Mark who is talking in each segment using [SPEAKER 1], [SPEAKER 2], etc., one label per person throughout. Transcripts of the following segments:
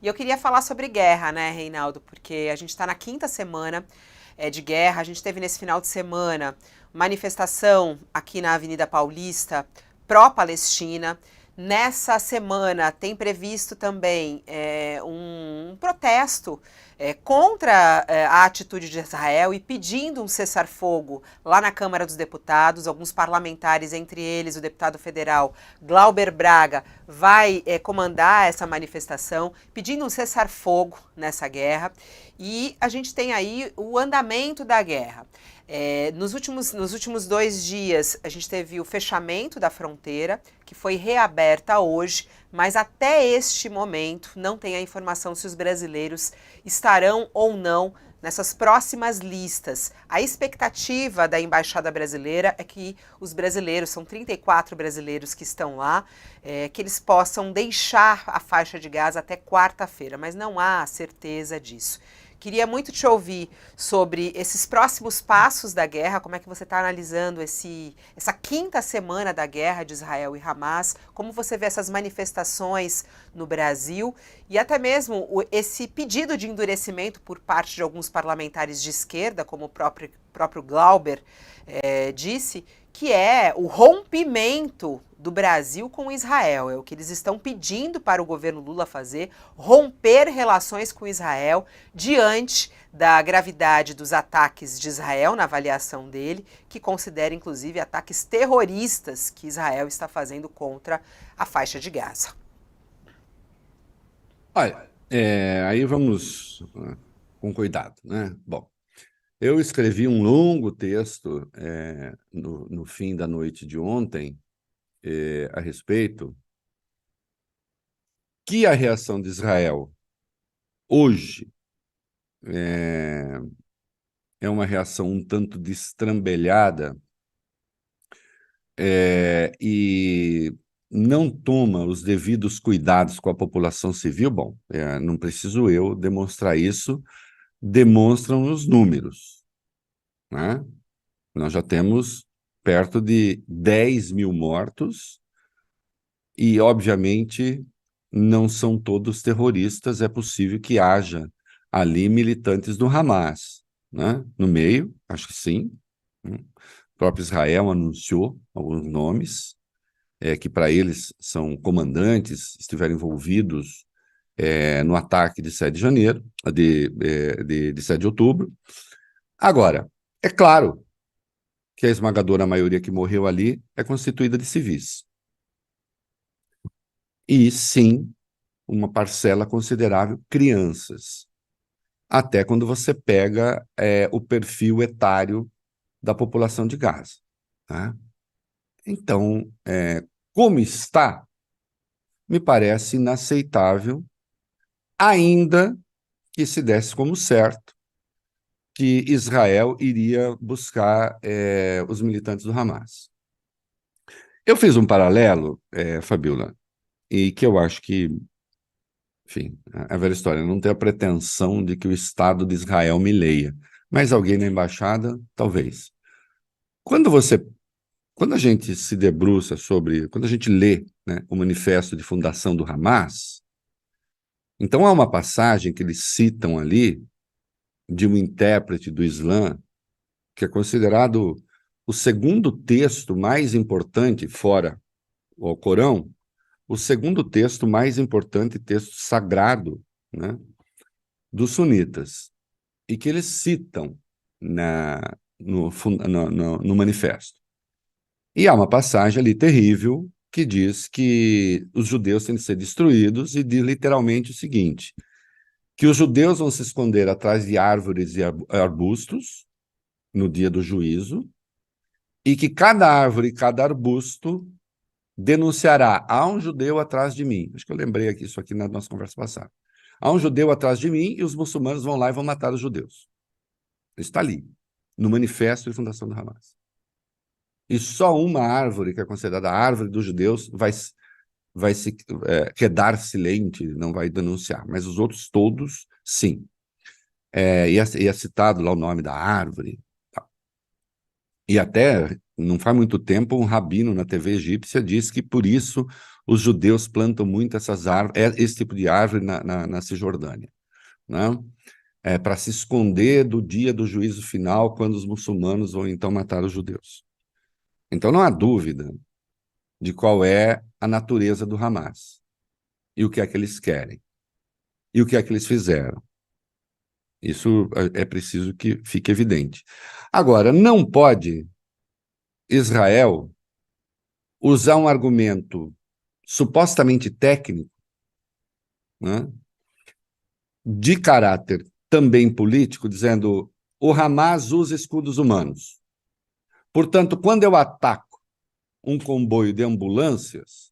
[SPEAKER 1] E eu queria falar sobre guerra, né, Reinaldo? Porque a gente está na quinta semana de guerra. A gente teve nesse final de semana manifestação aqui na Avenida Paulista pró-Palestina. Nessa semana tem previsto também um protesto contra a atitude de Israel e pedindo um cessar-fogo lá na Câmara dos Deputados. Alguns parlamentares, entre eles o deputado federal Glauber Braga, vai comandar essa manifestação, pedindo um cessar-fogo nessa guerra. E a gente tem aí o andamento da guerra. Nos últimos 2 dias, a gente teve o fechamento da fronteira, que foi reaberta hoje, mas até este momento não tem a informação se os brasileiros estarão ou não nessas próximas listas. A expectativa da Embaixada Brasileira é que os brasileiros, são 34 brasileiros que estão lá, que eles possam deixar a faixa de Gaza até quarta-feira, mas não há certeza disso. Queria muito te ouvir sobre esses próximos passos da guerra, como é que você está analisando essa quinta semana da guerra de Israel e Hamas, como você vê essas manifestações no Brasil e até mesmo esse pedido de endurecimento por parte de alguns parlamentares de esquerda, como o próprio Glauber disse, que é o rompimento do Brasil com Israel. É o que eles estão pedindo para o governo Lula fazer, romper relações com Israel diante da gravidade dos ataques de Israel, na avaliação dele, que considera inclusive ataques terroristas que Israel está fazendo contra a faixa de Gaza.
[SPEAKER 2] Olha, aí vamos com cuidado, né? Bom, eu escrevi um longo texto no fim da noite de ontem a respeito que a reação de Israel hoje é uma reação um tanto destrambelhada e não toma os devidos cuidados com a população civil. Bom, não preciso eu demonstrar isso, demonstram os números, né? Nós já temos perto de 10 mil mortos e, obviamente, não são todos terroristas. É possível que haja ali militantes do Hamas, né? No meio, acho que sim. O próprio Israel anunciou alguns nomes que para eles são comandantes, estiveram envolvidos no ataque de 7 de janeiro, de 7 de outubro. Agora, é claro que a esmagadora maioria que morreu ali é constituída de civis. E, sim, uma parcela considerável crianças. Até quando você pega o perfil etário da população de Gaza, tá? Então, como está, me parece inaceitável, ainda que se desse como certo que Israel iria buscar os militantes do Hamas. Eu fiz um paralelo, Fabiola, e que eu acho que, enfim, a velha história, não tenho a pretensão de que o Estado de Israel me leia, mas alguém na embaixada, talvez. Quando a gente se debruça quando a gente lê, né, o manifesto de fundação do Hamas, então há uma passagem que eles citam ali de um intérprete do Islã, que é considerado o segundo texto mais importante, fora o Corão, o segundo texto mais importante, texto sagrado, né, dos sunitas, e que eles citam no manifesto. E há uma passagem ali terrível que diz que os judeus têm de ser destruídos e diz literalmente o seguinte, que os judeus vão se esconder atrás de árvores e arbustos no dia do juízo e que cada árvore e cada arbusto denunciará: há um judeu atrás de mim. Acho que eu lembrei aqui isso aqui na nossa conversa passada. Há um judeu atrás de mim e os muçulmanos vão lá e vão matar os judeus. Isso está ali, no manifesto de fundação do Hamas. E só uma árvore, que é considerada a árvore dos judeus, vai se quedar silente, não vai denunciar. Mas os outros todos, sim. E é citado lá o nome da árvore. Tá. E até, não faz muito tempo, um rabino na TV egípcia disse que, por isso, os judeus plantam muito esse tipo de árvore na Cisjordânia, né? Para se esconder do dia do juízo final, quando os muçulmanos vão então matar os judeus. Então não há dúvida de qual é a natureza do Hamas, e o que é que eles querem, e o que é que eles fizeram. Isso é preciso que fique evidente. Agora, não pode Israel usar um argumento supostamente técnico, né, de caráter também político, dizendo o Hamas usa escudos humanos. Portanto, quando eu ataco um comboio de ambulâncias,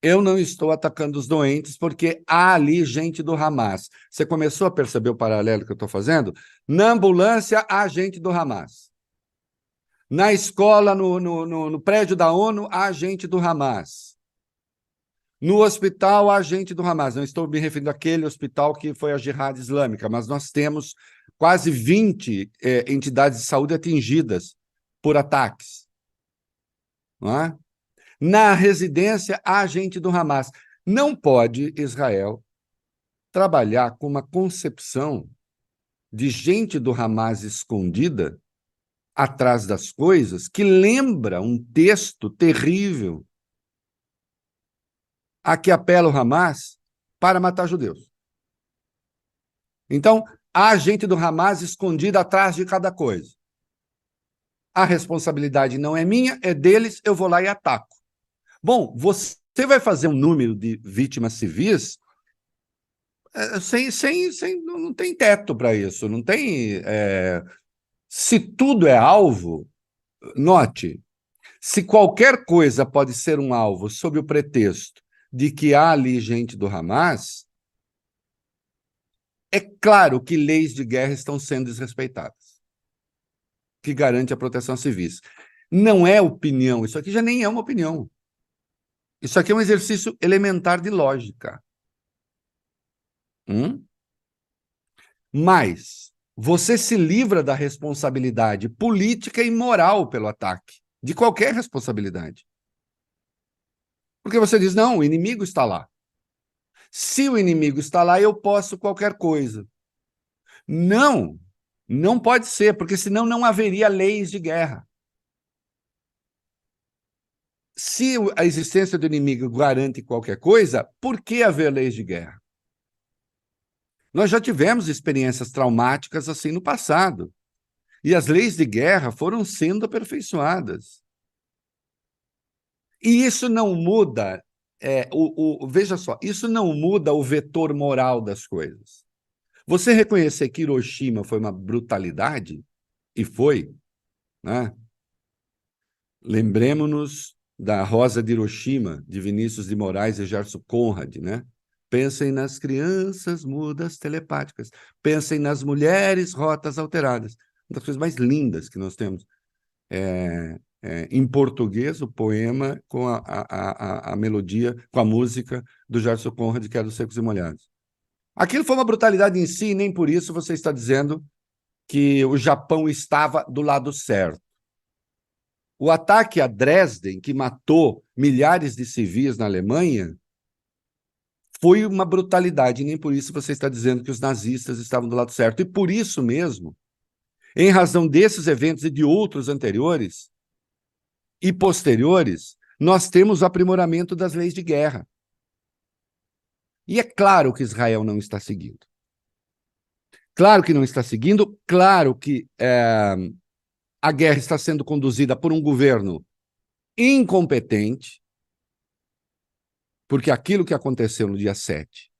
[SPEAKER 2] eu não estou atacando os doentes porque há ali gente do Hamas. Você começou a perceber o paralelo que eu estou fazendo? Na ambulância, há gente do Hamas. Na escola, no prédio da ONU, há gente do Hamas. No hospital, há gente do Hamas. Não estou me referindo àquele hospital que foi a Jihad Islâmica, mas nós temos quase 20 entidades de saúde atingidas por ataques. Não é? Na residência, há gente do Hamas. Não pode Israel trabalhar com uma concepção de gente do Hamas escondida atrás das coisas que lembra um texto terrível a que apela o Hamas para matar judeus. Então, há gente do Hamas escondida atrás de cada coisa. A responsabilidade não é minha, é deles, eu vou lá e ataco. Bom, você vai fazer um número de vítimas civis não tem teto para isso, não tem... se tudo é alvo, note, se qualquer coisa pode ser um alvo sob o pretexto de que há ali gente do Hamas, é claro que leis de guerra estão sendo desrespeitadas, que garante a proteção a civis. Não é opinião, isso aqui já nem é uma opinião. Isso aqui é um exercício elementar de lógica. Mas você se livra da responsabilidade política e moral pelo ataque, de qualquer responsabilidade. Porque você diz, não, o inimigo está lá. Se o inimigo está lá, eu posso qualquer coisa. Não, não pode ser, porque senão não haveria leis de guerra. Se a existência do inimigo garante qualquer coisa, por que haver leis de guerra? Nós já tivemos experiências traumáticas assim no passado. E as leis de guerra foram sendo aperfeiçoadas. E isso não muda, veja só, isso não muda o vetor moral das coisas. Você reconhecer que Hiroshima foi uma brutalidade, e foi, né? Lembremos-nos da Rosa de Hiroshima, de Vinícius de Moraes e Gerson Conrad, né? Pensem nas crianças mudas telepáticas. Pensem nas mulheres rotas alteradas. Uma das coisas mais lindas que nós temos em português, o poema com a melodia, com a música do Gerson Conrad, que é dos Secos e Molhados. Aquilo foi uma brutalidade em si, e nem por isso você está dizendo que o Japão estava do lado certo. O ataque a Dresden, que matou milhares de civis na Alemanha, foi uma brutalidade, e nem por isso você está dizendo que os nazistas estavam do lado certo. E por isso mesmo, em razão desses eventos e de outros anteriores e posteriores, nós temos o aprimoramento das leis de guerra. E é claro que Israel não está seguindo. Claro que não está seguindo, claro que a guerra está sendo conduzida por um governo incompetente, porque aquilo que aconteceu no dia 7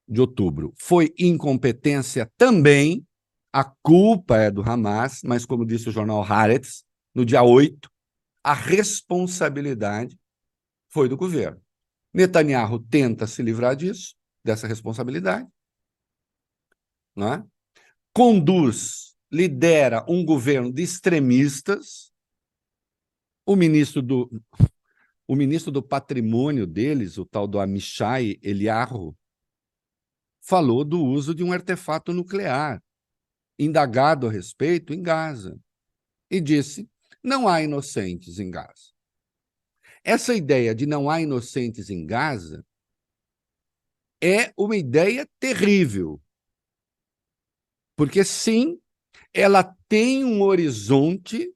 [SPEAKER 2] de outubro foi incompetência também, a culpa é do Hamas, mas como disse o jornal Haaretz, no dia 8, a responsabilidade foi do governo. Netanyahu tenta se livrar disso, dessa responsabilidade, não é? Lidera um governo de extremistas, o ministro do patrimônio deles, o tal do Amichai Eliyahu, falou do uso de um artefato nuclear, indagado a respeito em Gaza, e disse, não há inocentes em Gaza. Essa ideia de não há inocentes em Gaza é uma ideia terrível, porque sim, ela tem um horizonte,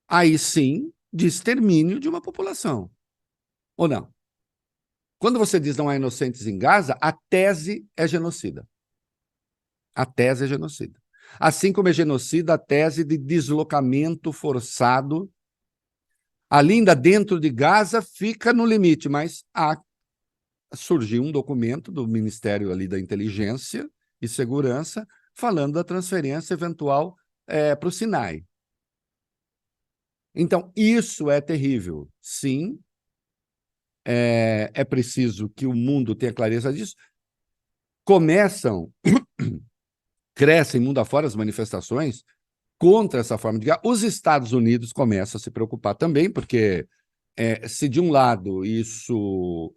[SPEAKER 2] aí sim, de extermínio de uma população, ou não? Quando você diz não há inocentes em Gaza, a tese é genocida. A tese é genocida. Assim como é genocida a tese de deslocamento forçado. Ali ainda dentro de Gaza fica no limite, mas surgiu um documento do Ministério ali da Inteligência e Segurança falando da transferência eventual para o Sinai. Então, isso é terrível. Sim, é preciso que o mundo tenha clareza disso. Crescem mundo afora as manifestações contra essa forma de guerra. Os Estados Unidos começam a se preocupar também, porque se de um lado isso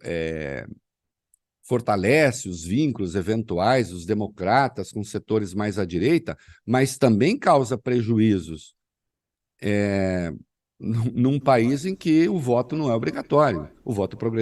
[SPEAKER 2] fortalece os vínculos eventuais dos democratas com setores mais à direita, mas também causa prejuízos num país em que o voto não é obrigatório. O voto progressista